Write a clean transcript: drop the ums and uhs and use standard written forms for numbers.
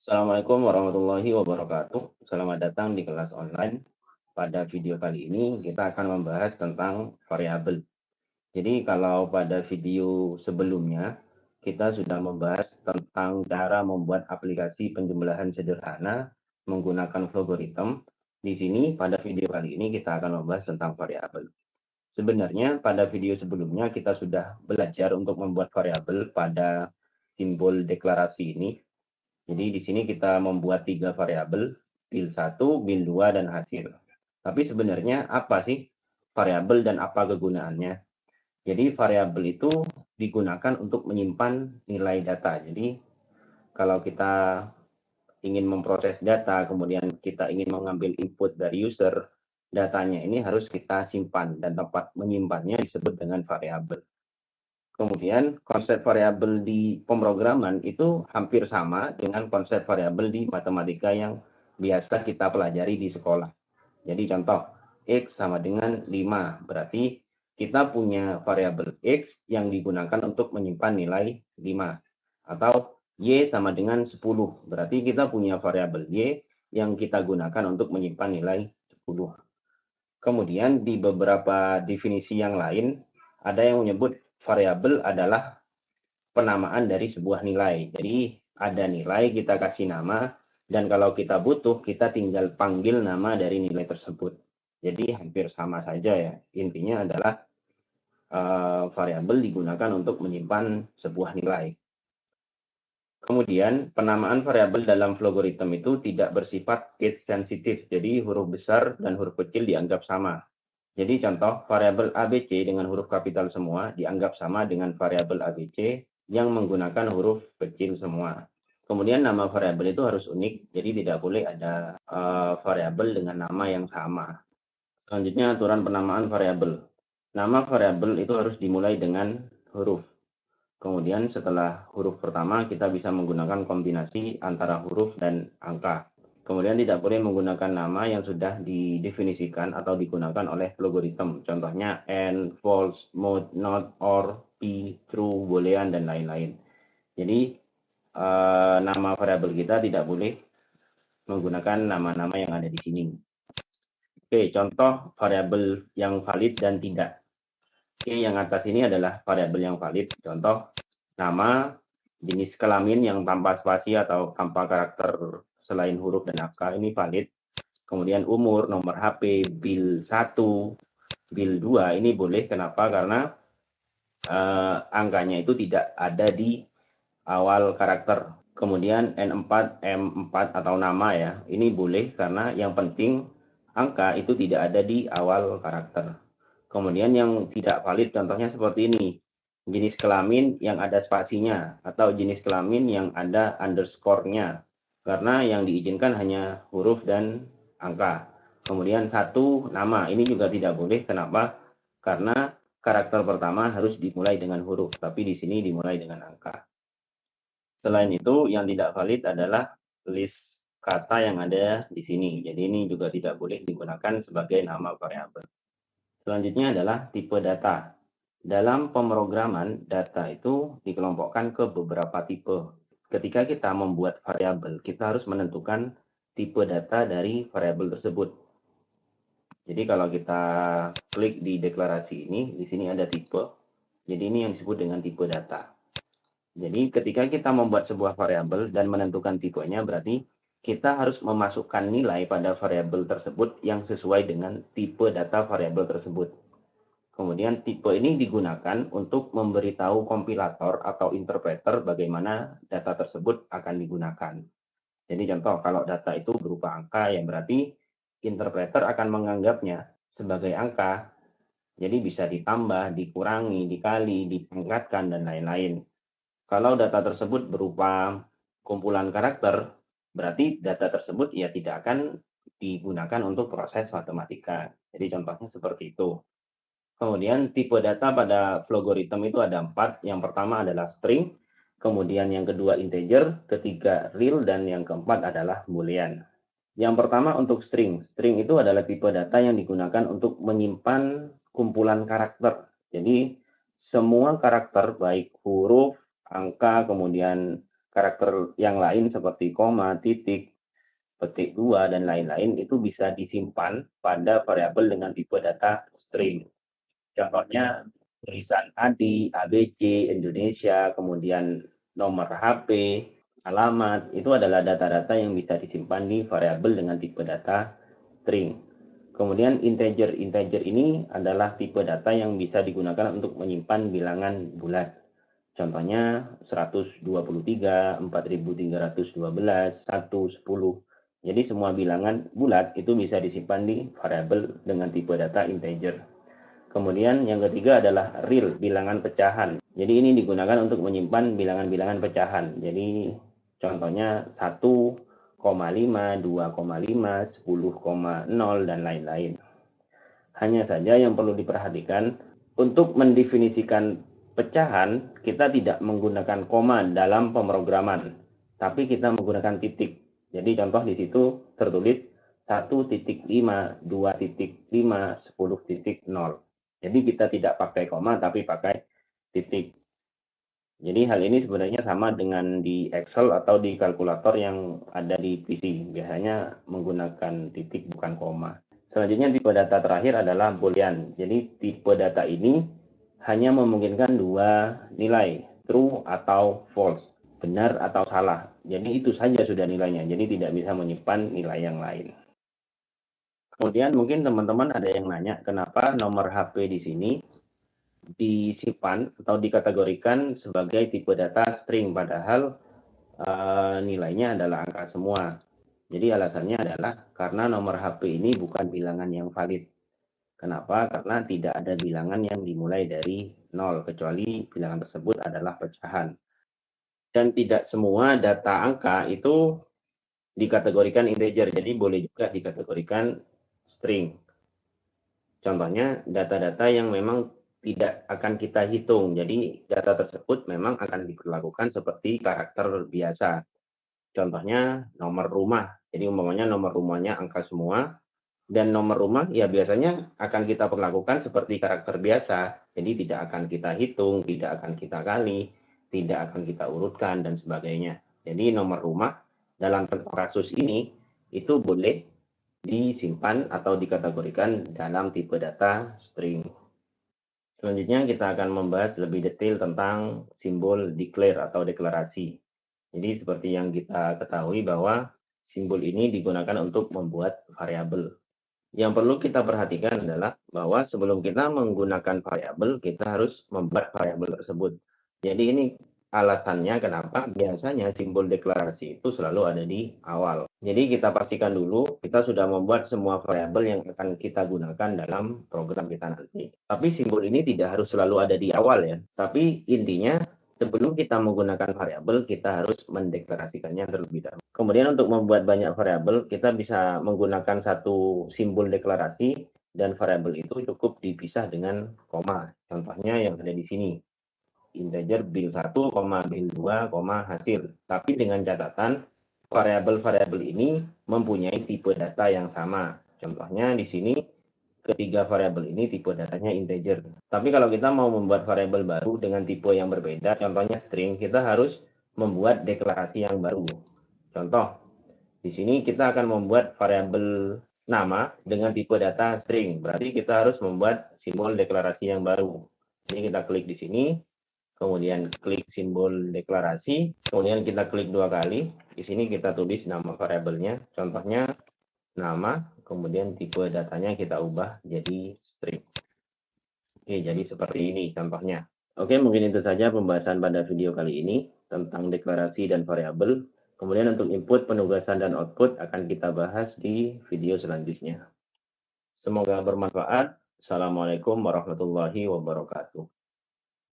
Assalamualaikum warahmatullahi wabarakatuh. Selamat datang di kelas online. Pada video kali ini kita akan membahas tentang variabel. Jadi kalau pada video sebelumnya kita sudah membahas tentang cara membuat aplikasi penjumlahan sederhana menggunakan logaritma. Di sini pada video kali ini kita akan membahas tentang variabel. Sebenarnya pada video sebelumnya kita sudah belajar untuk membuat variabel pada simbol deklarasi ini. Jadi di sini kita membuat 3 variabel, bil1, bil2, dan hasil. Tapi sebenarnya apa sih variabel dan apa kegunaannya? Jadi variabel itu digunakan untuk menyimpan nilai data. Jadi kalau kita ingin memproses data, kemudian kita ingin mengambil input dari user, datanya ini harus kita simpan dan tempat menyimpannya disebut dengan variabel. Kemudian konsep variabel di pemrograman itu hampir sama dengan konsep variabel di matematika yang biasa kita pelajari di sekolah. Jadi contoh, X sama dengan 5, berarti kita punya variabel X yang digunakan untuk menyimpan nilai 5. Atau Y sama dengan 10, berarti kita punya variabel Y yang kita gunakan untuk menyimpan nilai 10. Kemudian di beberapa definisi yang lain, ada yang menyebut variabel adalah penamaan dari sebuah nilai. Jadi ada nilai, kita kasih nama, dan kalau kita butuh, kita tinggal panggil nama dari nilai tersebut. Jadi hampir sama saja ya. Intinya adalah variabel digunakan untuk menyimpan sebuah nilai. Kemudian penamaan variabel dalam logaritma itu tidak bersifat case sensitif. Jadi huruf besar dan huruf kecil dianggap sama. Jadi contoh variabel ABC dengan huruf kapital semua dianggap sama dengan variabel ABC yang menggunakan huruf kecil semua. Kemudian nama variabel itu harus unik, jadi tidak boleh ada variabel dengan nama yang sama. Selanjutnya aturan penamaan variabel. Nama variabel itu harus dimulai dengan huruf. Kemudian setelah huruf pertama kita bisa menggunakan kombinasi antara huruf dan angka. Kemudian tidak boleh menggunakan nama yang sudah didefinisikan atau digunakan oleh logaritma. Contohnya and, false, mode, not, or, p, true, boolean, dan lain-lain. Jadi nama variabel kita tidak boleh menggunakan nama-nama yang ada di sini. Oke, contoh variabel yang valid dan tidak. Oke, yang atas ini adalah variabel yang valid. Contoh nama, jenis kelamin yang tanpa spasi atau tanpa karakter selain huruf dan angka ini valid. Kemudian umur, nomor HP, bil1, bil2 ini boleh. Kenapa? Karena angkanya itu tidak ada di awal karakter. Kemudian N4, M4 atau nama ya, ini boleh karena yang penting angka itu tidak ada di awal karakter. Kemudian yang tidak valid contohnya seperti ini. Jenis kelamin yang ada spasinya atau jenis kelamin yang ada underscore-nya. Karena yang diizinkan hanya huruf dan angka. Kemudian satu nama, ini juga tidak boleh. Kenapa? Karena karakter pertama harus dimulai dengan huruf, tapi di sini dimulai dengan angka. Selain itu, yang tidak valid adalah list kata yang ada di sini. Jadi ini juga tidak boleh digunakan sebagai nama variabel. Selanjutnya adalah tipe data. Dalam pemrograman, data itu dikelompokkan ke beberapa tipe. Ketika kita membuat variabel, kita harus menentukan tipe data dari variabel tersebut. Jadi kalau kita klik di deklarasi ini, di sini ada tipe. Jadi ini yang disebut dengan tipe data. Jadi ketika kita membuat sebuah variabel dan menentukan tipenya, berarti kita harus memasukkan nilai pada variabel tersebut yang sesuai dengan tipe data variabel tersebut. Kemudian tipe ini digunakan untuk memberitahu kompilator atau interpreter bagaimana data tersebut akan digunakan. Jadi contoh, kalau data itu berupa angka, ya berarti interpreter akan menganggapnya sebagai angka. Jadi bisa ditambah, dikurangi, dikali, dipangkatkan, dan lain-lain. Kalau data tersebut berupa kumpulan karakter, berarti data tersebut ya tidak akan digunakan untuk proses matematika. Jadi contohnya seperti itu. Kemudian tipe data pada logaritma itu ada 4. Yang pertama adalah string, kemudian yang kedua integer, ketiga real, dan yang keempat adalah boolean. Yang pertama untuk string. String itu adalah tipe data yang digunakan untuk menyimpan kumpulan karakter. Jadi semua karakter baik huruf, angka, kemudian karakter yang lain seperti koma, titik, petik 2, dan lain-lain itu bisa disimpan pada variabel dengan tipe data string. Contohnya tulisan ADI, ABC, Indonesia, kemudian nomor HP, alamat, itu adalah data-data yang bisa disimpan di variabel dengan tipe data string. Kemudian integer. Integer ini adalah tipe data yang bisa digunakan untuk menyimpan bilangan bulat. Contohnya 123, 4312, 1, 10. Jadi semua bilangan bulat itu bisa disimpan di variabel dengan tipe data integer. Kemudian yang ketiga adalah real, bilangan pecahan. Jadi ini digunakan untuk menyimpan bilangan-bilangan pecahan. Jadi contohnya 1,5, 2,5, 10,0, dan lain-lain. Hanya saja yang perlu diperhatikan, untuk mendefinisikan pecahan, kita tidak menggunakan koma dalam pemrograman, tapi kita menggunakan titik. Jadi contoh di situ tertulis 1.5, 2.5, 10.0. Jadi kita tidak pakai koma, tapi pakai titik. Jadi hal ini sebenarnya sama dengan di Excel atau di kalkulator yang ada di PC. Biasanya menggunakan titik bukan koma. Selanjutnya tipe data terakhir adalah boolean. Jadi tipe data ini hanya memungkinkan dua nilai, true atau false, benar atau salah. Jadi itu saja sudah nilainya. Jadi tidak bisa menyimpan nilai yang lain. Kemudian mungkin teman-teman ada yang nanya, kenapa nomor HP di sini disimpan atau dikategorikan sebagai tipe data string, padahal nilainya adalah angka semua. Jadi alasannya adalah karena nomor HP ini bukan bilangan yang valid. Kenapa? Karena tidak ada bilangan yang dimulai dari 0, kecuali bilangan tersebut adalah pecahan. Dan tidak semua data angka itu dikategorikan integer, jadi boleh juga dikategorikan string. Contohnya data-data yang memang tidak akan kita hitung. Jadi data tersebut memang akan diperlakukan seperti karakter biasa. Contohnya nomor rumah. Jadi umpamanya nomor rumahnya angka semua, dan nomor rumah ya biasanya akan kita perlakukan seperti karakter biasa. Jadi tidak akan kita hitung, tidak akan kita kali, tidak akan kita urutkan, dan sebagainya. Jadi nomor rumah dalam kasus ini itu boleh disimpan atau dikategorikan dalam tipe data string. Selanjutnya kita akan membahas lebih detail tentang simbol declare atau deklarasi. Jadi seperti yang kita ketahui bahwa simbol ini digunakan untuk membuat variabel. Yang perlu kita perhatikan adalah bahwa sebelum kita menggunakan variabel, kita harus membuat variabel tersebut. Jadi ini alasannya kenapa biasanya simbol deklarasi itu selalu ada di awal. Jadi kita pastikan dulu kita sudah membuat semua variabel yang akan kita gunakan dalam program kita nanti. Tapi simbol ini tidak harus selalu ada di awal ya. Tapi intinya sebelum kita menggunakan variabel, kita harus mendeklarasikannya terlebih dahulu. Kemudian untuk membuat banyak variabel, kita bisa menggunakan satu simbol deklarasi, dan variabel itu cukup dipisah dengan koma. Contohnya yang ada di sini. Integer bil1, bil2, hasil. Tapi dengan catatan variabel-variabel ini mempunyai tipe data yang sama. Contohnya di sini ketiga variabel ini tipe datanya integer. Tapi kalau kita mau membuat variabel baru dengan tipe yang berbeda, contohnya string, kita harus membuat deklarasi yang baru. Contoh, di sini kita akan membuat variabel nama dengan tipe data string. Berarti kita harus membuat simbol deklarasi yang baru. Ini kita klik di sini, kemudian klik simbol deklarasi, kemudian kita klik dua kali. Di sini kita tulis nama variabelnya, contohnya nama, kemudian tipe datanya kita ubah jadi string. Oke, jadi seperti ini contohnya. Oke, mungkin itu saja pembahasan pada video kali ini tentang deklarasi dan variabel. Kemudian untuk input, penugasan, dan output akan kita bahas di video selanjutnya. Semoga bermanfaat. Assalamualaikum warahmatullahi wabarakatuh.